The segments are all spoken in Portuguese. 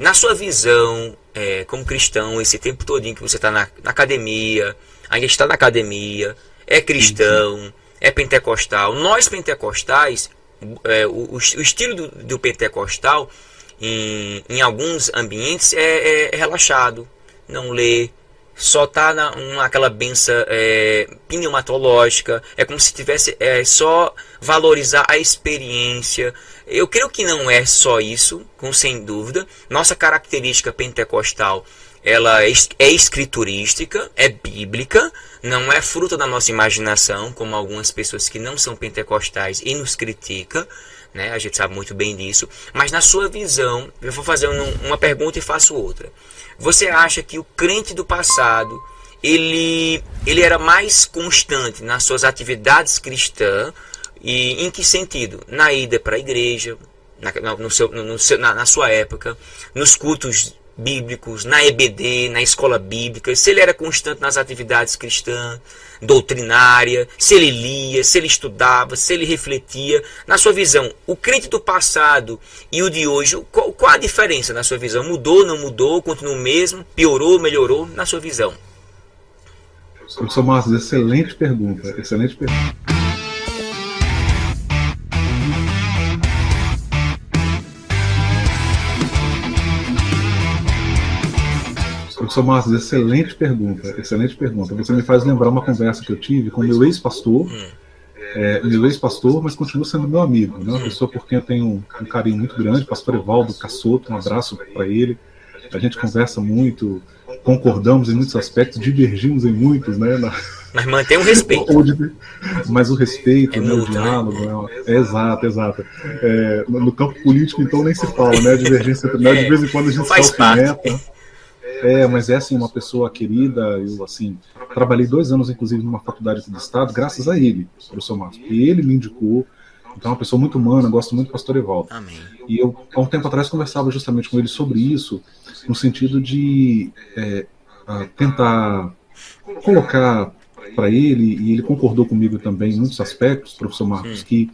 Na sua visão, como cristão, esse tempo todinho que você está na academia, ainda está na academia, é cristão, é pentecostal. Nós pentecostais, o estilo do pentecostal, em alguns ambientes, é relaxado, não lê, só está naquela benção pneumatológica, é como se tivesse só valorizar a experiência. Eu creio que não é só isso, sem dúvida. Nossa característica pentecostal, ela é escriturística, é bíblica, não é fruto da nossa imaginação, como algumas pessoas que não são pentecostais e nos criticam, né? A gente sabe muito bem disso. Mas na sua visão, eu vou fazer uma pergunta e faço outra. Você acha que o crente do passado, ele era mais constante nas suas atividades cristãs? E em que sentido? Na ida para a igreja, na sua época, nos cultos bíblicos, na EBD, na escola bíblica, se ele era constante nas atividades cristãs, doutrinárias, se ele lia, se ele estudava, se ele refletia. Na sua visão, o crente do passado e o de hoje, qual a diferença na sua visão? Mudou, não mudou, continua o mesmo, piorou, melhorou, na sua visão? Professor Marcos, excelente pergunta, excelente pergunta. Professor Marcos, excelente pergunta, excelente pergunta. Você me faz lembrar uma conversa que eu tive com o meu ex-pastor, mas continua sendo meu amigo, né? Uma pessoa por quem eu tenho um carinho muito grande, pastor Evaldo Cassoto, um abraço para ele. A gente conversa muito, concordamos em muitos aspectos, divergimos em muitos, né? Mas mantém o respeito. Mas o respeito, né, o mútuo, diálogo, exato. No campo político, então, nem se fala, né? A divergência, de vez em quando a gente se alfineta. Mas é assim, uma pessoa querida. Eu assim trabalhei 2 anos, inclusive, numa faculdade aqui do estado, graças a ele, professor Marcos. E ele me indicou. Então, é uma pessoa muito humana, gosto muito do pastor Evaldo. Amém. E eu, há um tempo atrás, conversava justamente com ele sobre isso, no sentido de tentar colocar para ele, e ele concordou comigo também em muitos aspectos, professor Marcos, que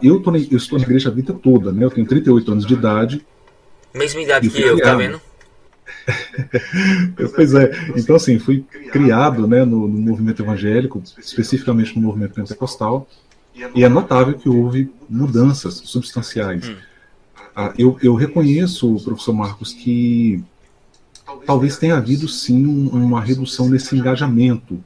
eu estou na igreja a vida toda, né? Eu tenho 38 anos de idade. Mesma idade que eu, tá vendo? Pois é, então assim, fui criado, né, no movimento evangélico, especificamente no movimento pentecostal, e é notável que houve mudanças substanciais. Eu reconheço, professor Marcos, que talvez tenha havido sim uma redução nesse engajamento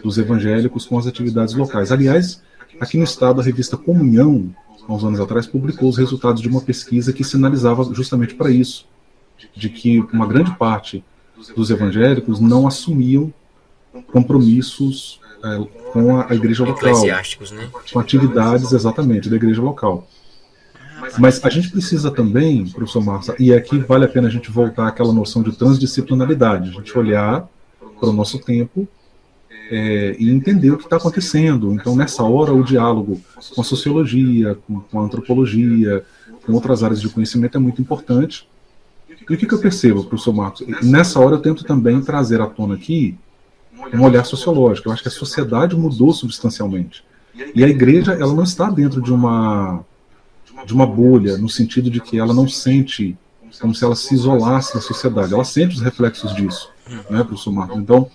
dos evangélicos com as atividades locais. Aliás, aqui no estado, a revista Comunhão, há uns anos atrás, publicou os resultados de uma pesquisa que sinalizava justamente para isso, de que uma grande parte dos evangélicos não assumiam compromissos com a igreja local, eclesiásticos, né? Com atividades exatamente da igreja local. Mas a gente precisa também, professor Marcos, e aqui vale a pena a gente voltar àquela noção de transdisciplinaridade, a gente olhar para o nosso tempo e entender o que está acontecendo. Então, nessa hora, o diálogo com a sociologia, com a antropologia, com outras áreas de conhecimento é muito importante. E o que eu percebo, professor Marcos? Nessa hora eu tento também trazer à tona aqui um olhar sociológico. Eu acho que a sociedade mudou substancialmente. E a igreja, ela não está dentro de uma bolha, no sentido de que ela não sente como se ela se isolasse da sociedade. Ela sente os reflexos disso, né, professor Marcos? Então,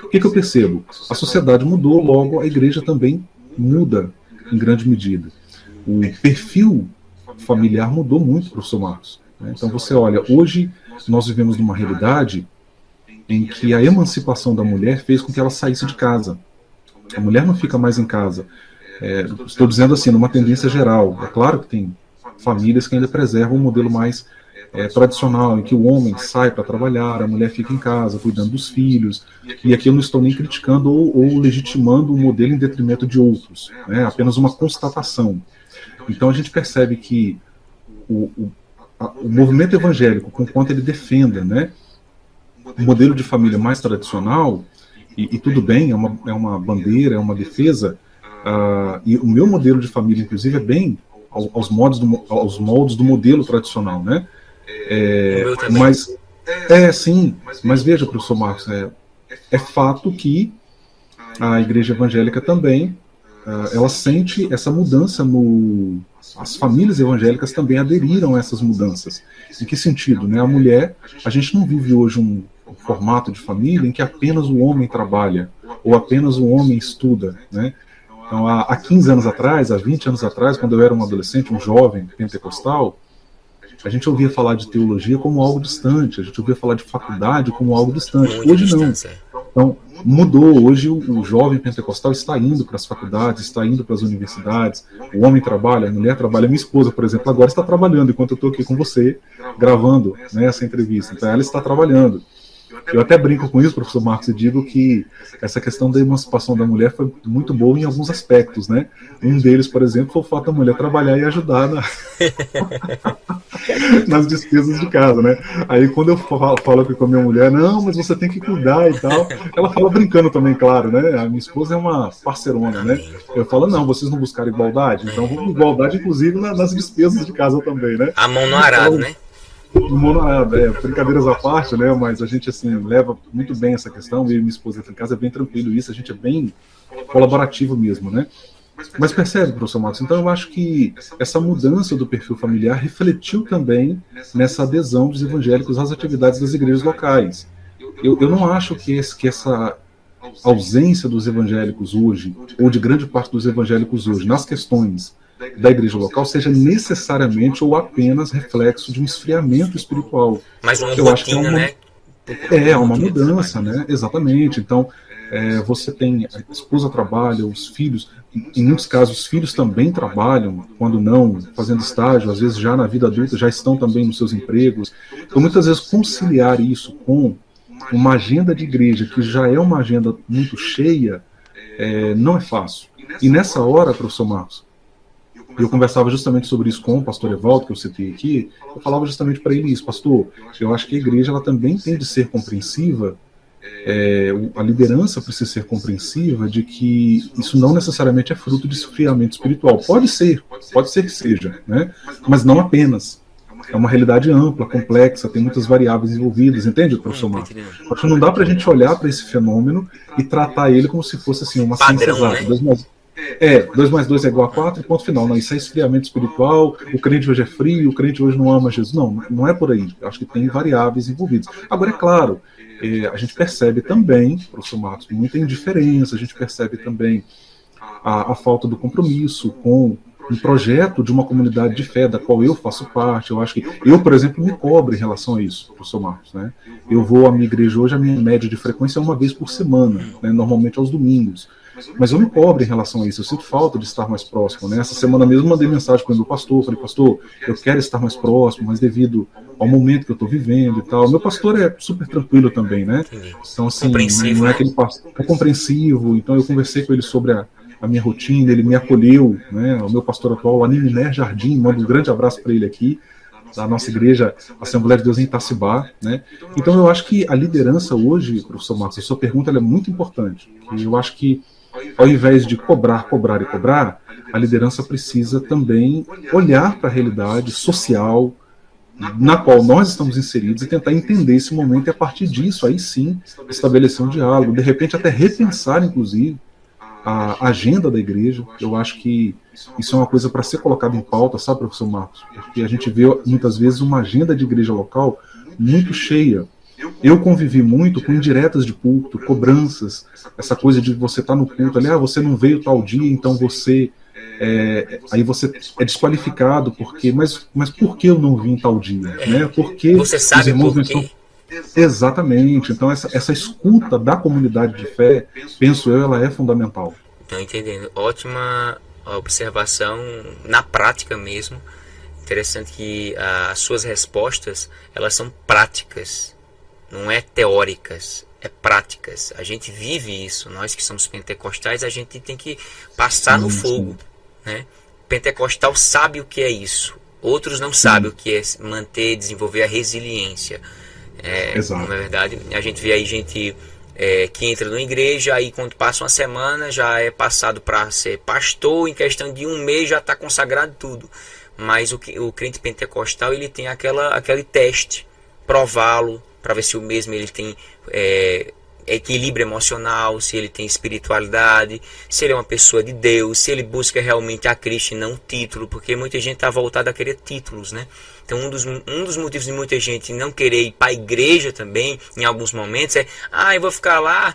o que eu percebo? A sociedade mudou, logo a igreja também muda em grande medida. O perfil familiar mudou muito, professor Marcos. Então você olha, hoje nós vivemos numa realidade em que a emancipação da mulher fez com que ela saísse de casa. A mulher não fica mais em casa. Estou dizendo assim, numa tendência geral. É claro que tem famílias que ainda preservam um modelo mais tradicional, em que o homem sai para trabalhar, a mulher fica em casa, cuidando dos filhos. E aqui eu não estou nem criticando ou legitimando o modelo em detrimento de outros. É apenas uma constatação. Então a gente percebe que o movimento evangélico, com quanto ele defenda, né, um modelo de família mais tradicional, e tudo bem, é uma bandeira, é uma defesa, e o meu modelo de família, inclusive, é bem aos moldes do modelo tradicional, né? Mas veja, professor Marcos, é fato que a igreja evangélica também ela sente essa mudança no... As famílias evangélicas também aderiram a essas mudanças. Em que sentido? Né? A mulher, a gente não vive hoje um formato de família em que apenas o homem trabalha, ou apenas o homem estuda, né? Então, há 15 anos atrás, há 20 anos atrás, quando eu era um adolescente, um jovem pentecostal, a gente ouvia falar de teologia como algo distante, a gente ouvia falar de faculdade como algo distante. Hoje não. Então, mudou. Hoje o jovem pentecostal está indo para as faculdades, está indo para as universidades, o homem trabalha, a mulher trabalha. Minha esposa, por exemplo, agora está trabalhando, enquanto eu estou aqui com você, gravando, né, essa entrevista. Então, ela está trabalhando. Eu até brinco com isso, professor Marcos, e digo que essa questão da emancipação da mulher foi muito boa em alguns aspectos, né? Um deles, por exemplo, foi o fato da mulher trabalhar e ajudar nas despesas de casa, né? Aí quando eu falo aqui com a minha mulher, não, mas você tem que cuidar e tal, ela fala brincando também, claro, né? A minha esposa é uma parceirona, né? Eu falo, não, vocês não buscaram igualdade? Então vamos igualdade, inclusive, nas despesas de casa também, né? A mão no arado, né? Brincadeiras à parte, né? Mas a gente assim leva muito bem essa questão. Eu e minha esposa aqui em casa é bem tranquilo isso. A gente é bem colaborativo mesmo, né? Mas percebe, professor Marcos? Então eu acho que essa mudança do perfil familiar refletiu também nessa adesão dos evangélicos às atividades das igrejas locais. Eu não acho que essa ausência dos evangélicos hoje, ou de grande parte dos evangélicos hoje, nas questões da igreja local seja necessariamente ou apenas reflexo de um esfriamento espiritual. Mas uma rotina, né? É uma mudança, né? Exatamente. Então, você tem a esposa trabalha, os filhos, em muitos casos os filhos também trabalham, quando não fazendo estágio, às vezes já na vida adulta já estão também nos seus empregos. Então, muitas vezes conciliar isso com uma agenda de igreja que já é uma agenda muito cheia, não é fácil. E nessa hora, professor Marcos, eu conversava justamente sobre isso com o pastor Evaldo, que eu citei aqui, eu falava justamente para ele isso, pastor, eu acho que a igreja ela também tem de ser compreensiva, a liderança precisa ser compreensiva de que isso não necessariamente é fruto de esfriamento espiritual. Pode ser que seja, né? Mas não apenas. É uma realidade ampla, complexa, tem muitas variáveis envolvidas, entende, professor Marcos? Acho que não dá para a gente olhar para esse fenômeno e tratar ele como se fosse assim, uma ciência exata. 2 mais 2 é igual a 4, ponto final. Não, isso é esfriamento espiritual, o crente hoje é frio, o crente hoje não ama Jesus. Não é por aí. Acho que tem variáveis envolvidas. Agora, é claro, a gente percebe também, professor Marcos, muita indiferença, a gente percebe também a falta do compromisso com um projeto de uma comunidade de fé da qual eu faço parte. Eu acho que eu, por exemplo, me cobro em relação a isso, professor Marcos, né? Eu vou à minha igreja hoje, a minha média de frequência é uma vez por semana, né? Normalmente aos domingos. Mas eu me cobro em relação a isso, eu sinto falta de estar mais próximo, né? Essa semana mesmo mandei mensagem para o meu pastor, falei, pastor, eu quero estar mais próximo, mas devido ao momento que eu estou vivendo e tal. Meu pastor é super tranquilo também, né? Então, assim, não é aquele pastor, é compreensivo. Então eu conversei com ele sobre a minha rotina, ele me acolheu, né? O meu pastor atual, o Animiné Jardim, mando um grande abraço para ele aqui, da nossa igreja Assembleia de Deus em Itacibá, né? Então eu acho que a liderança hoje, professor Marcos, a sua pergunta ela é muito importante. E eu acho que ao invés de cobrar, a liderança precisa também olhar para a realidade social na qual nós estamos inseridos e tentar entender esse momento e a partir disso, aí sim, estabelecer um diálogo, de repente até repensar, inclusive, a agenda da igreja. Eu acho que isso é uma coisa para ser colocada em pauta, sabe, professor Marcos? Porque a gente vê muitas vezes uma agenda de igreja local muito cheia. Eu convivi muito com indiretas de culto, cobranças, essa coisa de você estar no culto ali, você não veio tal dia, então você aí você é desqualificado, porque mas por que eu não vim tal dia? Né? Porque você sabe os irmãos por quê? Exatamente. Então essa escuta da comunidade de fé, penso eu, ela é fundamental. Estou entendendo. Ótima observação na prática mesmo. Interessante que as suas respostas, elas são práticas. Não é teóricas, é práticas. A gente vive isso. Nós que somos pentecostais, a gente tem que passar no fogo, né? Pentecostal sabe o que é isso. Outros não sabem o que é manter, desenvolver a resiliência. Na verdade, a gente vê aí gente que entra numa igreja, aí quando passa uma semana já é passado para ser pastor, em questão de um mês já está consagrado tudo. Mas o crente pentecostal, ele tem aquele teste, prová-lo, para ver se o mesmo ele tem equilíbrio emocional, se ele tem espiritualidade, se ele é uma pessoa de Deus, se ele busca realmente a Cristo e não título, porque muita gente está voltada a querer títulos, né? Então um dos motivos de muita gente não querer ir para a igreja também, em alguns momentos, eu vou ficar lá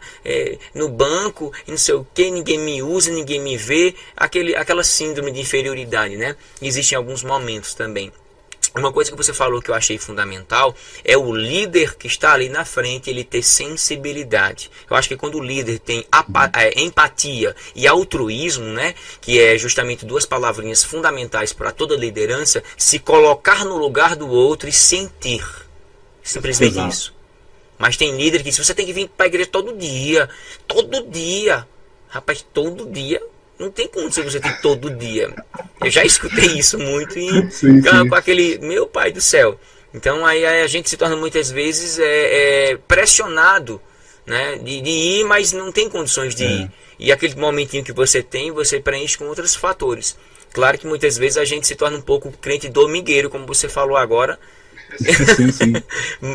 no banco, e não sei o que, ninguém me usa, ninguém me vê, aquela síndrome de inferioridade, né? Existe em alguns momentos também. Uma coisa que você falou que eu achei fundamental é o líder que está ali na frente, ele ter sensibilidade. Eu acho que quando o líder tem empatia e altruísmo, né, que é justamente duas palavrinhas fundamentais para toda liderança, se colocar no lugar do outro e sentir. Simplesmente Exato. Isso. Mas tem líder que diz, você tem que vir para a igreja todo dia. Rapaz, todo dia. Não tem como você ter todo dia. Eu já escutei isso muito e sim. Com aquele, meu pai do céu. Então aí a gente se torna muitas vezes pressionado, né, de ir, mas não tem condições de ir. E aquele momentinho que você tem, você preenche com outros fatores. Claro que muitas vezes a gente se torna um pouco crente domingueiro, como você falou agora. Sim.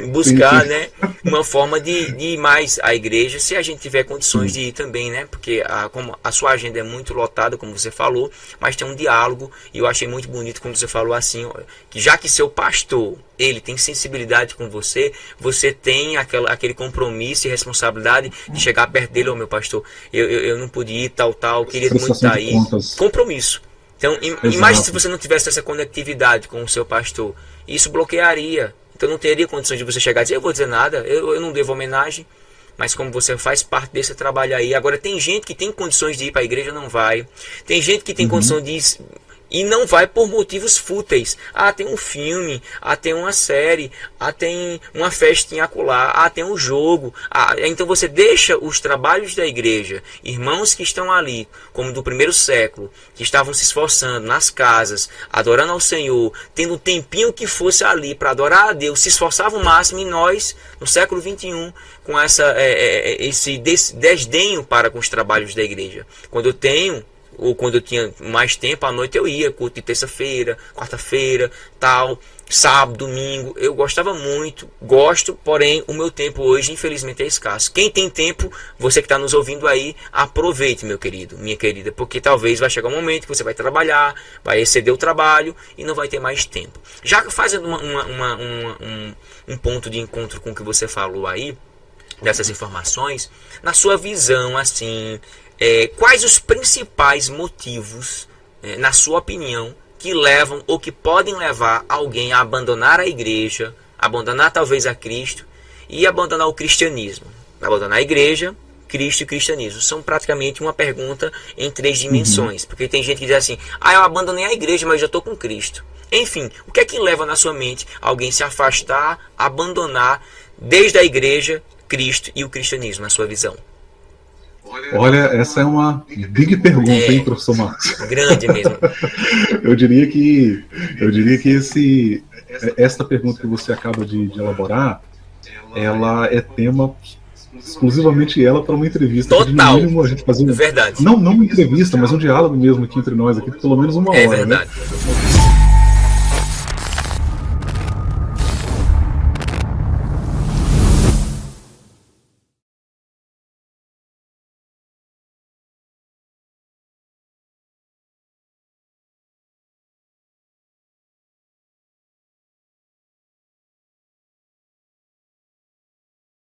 Buscar, sim. Né, uma forma de ir mais à igreja, se a gente tiver condições de ir também, né, porque como a sua agenda é muito lotada, como você falou, mas tem um diálogo, e eu achei muito bonito quando você falou assim, que já que seu pastor, ele tem sensibilidade com você, você tem aquele compromisso e responsabilidade de chegar perto dele, meu pastor, eu não pude ir, tal, queria muito estar aí, compromisso. Então, imagine se você não tivesse essa conectividade com o seu pastor, isso bloquearia. Então não teria condições de você chegar e dizer, eu vou dizer nada, eu não devo homenagem, mas como você faz parte desse trabalho aí. Agora tem gente que tem condições de ir para a igreja, não vai. Tem gente que tem condição de ir e não vai por motivos fúteis. Tem um filme, tem uma série, tem uma festinha acolá, tem um jogo. Então você deixa os trabalhos da igreja, irmãos que estão ali, como do primeiro século, que estavam se esforçando nas casas, adorando ao Senhor, tendo um tempinho que fosse ali para adorar a Deus, se esforçavam o máximo, e nós, no século XXI, com esse desdenho para com os trabalhos da igreja. Quando eu tinha mais tempo, à noite eu ia, culto de terça-feira, quarta-feira, sábado, domingo. Eu gostava muito, gosto, porém o meu tempo hoje infelizmente é escasso. Quem tem tempo, você que está nos ouvindo aí, aproveite, meu querido, minha querida, porque talvez vai chegar um momento que você vai trabalhar, vai exceder o trabalho e não vai ter mais tempo. Já fazendo um ponto de encontro com o que você falou aí, dessas informações, na sua visão, assim, quais os principais motivos, na sua opinião, que levam ou que podem levar alguém a abandonar a igreja, abandonar talvez a Cristo e abandonar o cristianismo? Abandonar a igreja, Cristo e cristianismo. São praticamente uma pergunta em 3 dimensões. Porque tem gente que diz assim, eu abandonei a igreja, mas já estou com Cristo. Enfim, o que é que leva na sua mente alguém se afastar, abandonar desde a igreja, Cristo e o cristianismo, na sua visão? Olha, essa é uma big pergunta, hein, professor Marcos? Grande mesmo. Eu diria que esta pergunta que você acaba de elaborar, ela é tema exclusivamente para uma entrevista. Total. De mínimo, a gente fazer verdade. Não uma entrevista, mas um diálogo mesmo aqui entre nós, aqui, pelo menos uma hora. Verdade. Né?